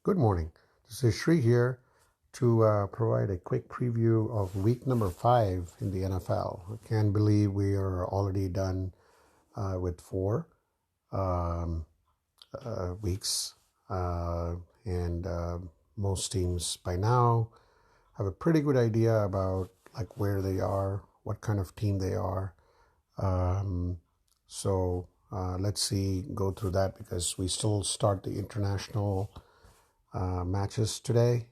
Good morning. This is Shri here to provide a quick preview of week number 5 in the NFL. I can't believe we are already done with 4 weeks, and most teams by now have a pretty good idea about like where they are, what kind of team they are. Um, so let's see, go through that because we still start the international matches today,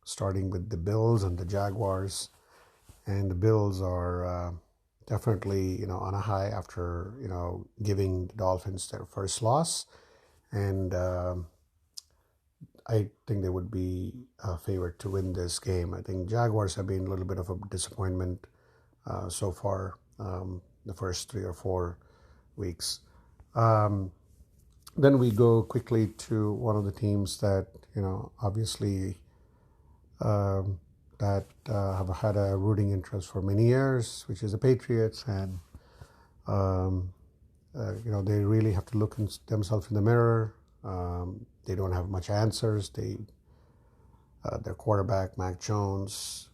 starting with the Bills and the Jaguars. And the Bills are definitely, on a high after, giving the Dolphins their first loss. And I think they would be favored to win this game. I think Jaguars have been a little bit of a disappointment so far, the first 3 or 4 weeks. Um, then we go quickly to one of the teams that obviously that have had a rooting interest for many years, which is the Patriots, and um, they really have to look themselves in the mirror. They don't have much answers. Their quarterback Mac Jones,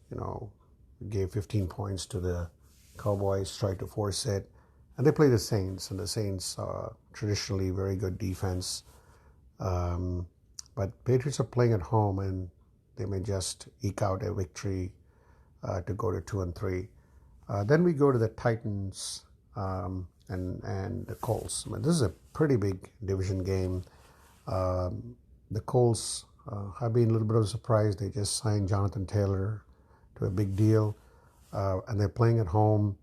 gave 15 points to the Cowboys, tried to force it, and they play the Saints, and the Saints are traditionally very good defense. Um, but Patriots are playing at home, and they may just eke out a victory to go to 2-3. Then we go to the Titans and the Colts. I mean, this is a pretty big division game. The Colts have been a little bit of a surprise. They just signed Jonathan Taylor to a big deal, and they're playing at home.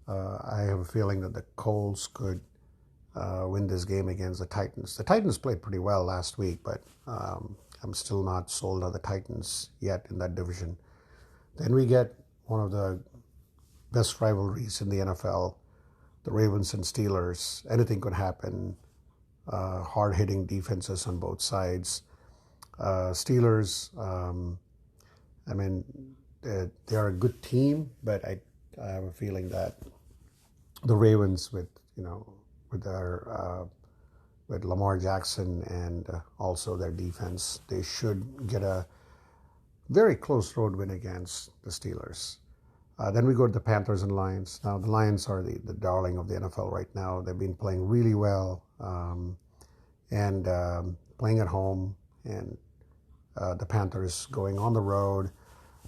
I have a feeling that the Colts could win this game against the Titans. The Titans played pretty well last week, but I'm still not sold on the Titans yet in that division. Then we get one of the best rivalries in the NFL, the Ravens and Steelers. Anything could happen. Hard-hitting defenses on both sides. Steelers, I mean, they are a good team, but I have a feeling that the Ravens with their with Lamar Jackson and also their defense, they should get a very close road win against the Steelers. Then we go to the Panthers and Lions. Now, the Lions are the darling of the NFL right now. They've been playing really well and playing at home, and the Panthers going on the road.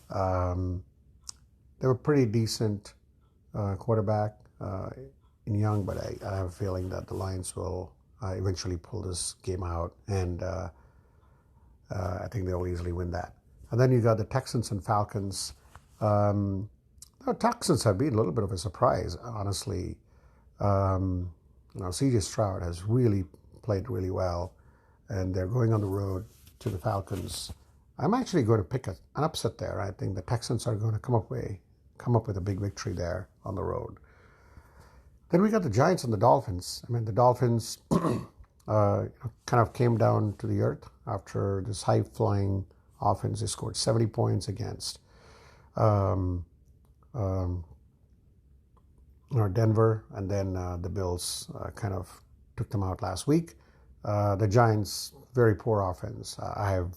They were pretty decent quarterback in Young, but I have a feeling that the Lions will eventually pull this game out, and I think they'll easily win that. And then you got the Texans and Falcons. The Texans have been a little bit of a surprise, honestly. C.J. Stroud has really played really well, and they're going on the road to the Falcons. I'm actually going to pick an upset there. I think the Texans are going to come up with a big victory there on the road. Then we got the Giants and the Dolphins. I mean, the Dolphins kind of came down to the earth after this high-flying offense. They scored 70 points against Denver, and then the Bills kind of took them out last week. The Giants, very poor offense. I have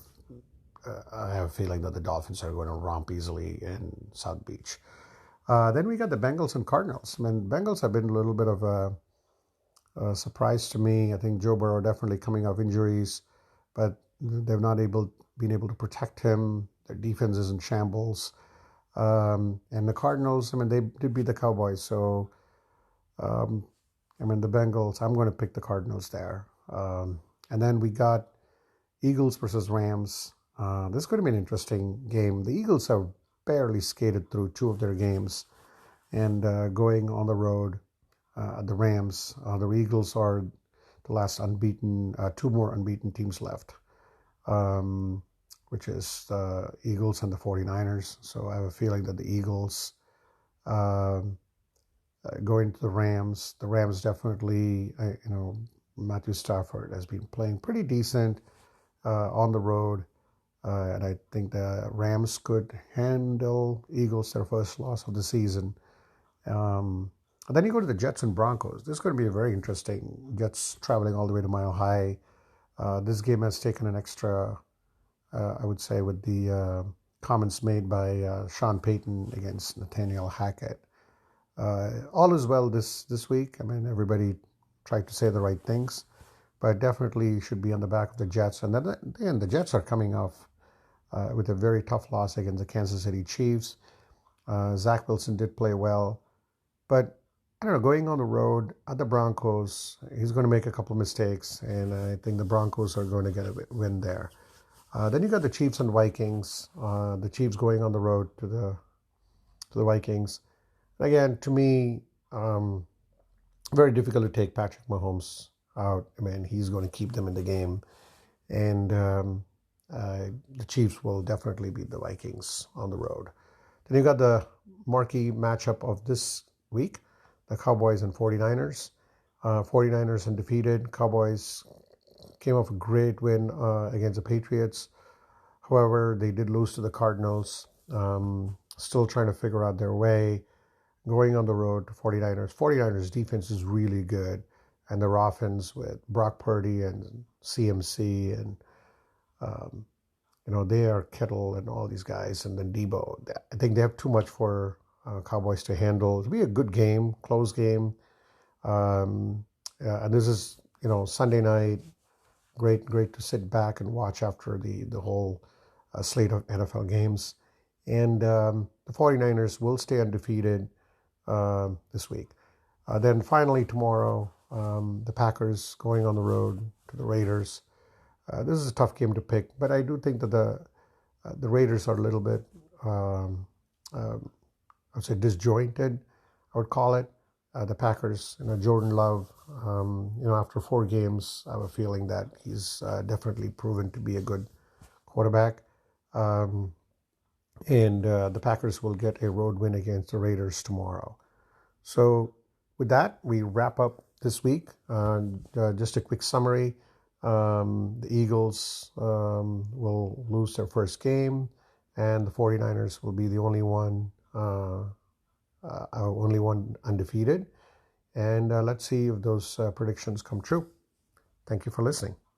a feeling that the Dolphins are going to romp easily in South Beach. Then we got the Bengals and Cardinals. I mean, Bengals have been a little bit of a surprise to me. I think Joe Burrow definitely coming off injuries, but they've not been able to protect him. Their defense is in shambles. And the Cardinals, I mean, they did beat the Cowboys. So, the Bengals, I'm going to pick the Cardinals there. And then we got Eagles versus Rams. This is going to be an interesting game. The Eagles have barely skated through 2 of their games, and going on the road at the Rams. The Eagles are the last unbeaten, 2 more unbeaten teams left, which is the Eagles and the 49ers. So I have a feeling that the Eagles going to the Rams. The Rams definitely, Matthew Stafford has been playing pretty decent on the road. And I think the Rams could handle Eagles, their first loss of the season. And then you go to the Jets and Broncos. This is going to be a very interesting. Jets traveling all the way to Mile High. This game has taken an extra, I would say, with the comments made by Sean Payton against Nathaniel Hackett. All is well this week. I mean, everybody tried to say the right things, but definitely should be on the back of the Jets. And then the Jets are coming off with a very tough loss against the Kansas City Chiefs. Zach Wilson did play well, but I don't know, going on the road at the Broncos, he's going to make a couple of mistakes, and I think the Broncos are going to get a win there. Then you got the Chiefs and Vikings. The Chiefs going on the road to the Vikings. Again, to me, very difficult to take Patrick Mahomes out. I mean, he's going to keep them in the game, and the Chiefs will definitely beat the Vikings on the road. Then you got the marquee matchup of this week, the Cowboys and 49ers. 49ers undefeated. Cowboys came off a great win against the Patriots. However, they did lose to the Cardinals. Still trying to figure out their way. Going on the road to 49ers. 49ers defense is really good. And their offense with Brock Purdy and CMC and, they are Kittle and all these guys. And then Debo. I think they have too much for Cowboys to handle. It'll be a good game, close game. And this is, Sunday night. Great to sit back and watch after the whole slate of NFL games. And the 49ers will stay undefeated this week. Then finally tomorrow, the Packers going on the road to the Raiders. This is a tough game to pick, but I do think that the Raiders are a little bit, I would say, disjointed, I would call it. The Packers, Jordan Love, after 4 games, I have a feeling that he's definitely proven to be a good quarterback. And the Packers will get a road win against the Raiders tomorrow. So with that, we wrap up this week. Just a quick summary. The Eagles will lose their first game, and the 49ers will be the only one undefeated. And let's see if those predictions come true. Thank you for listening.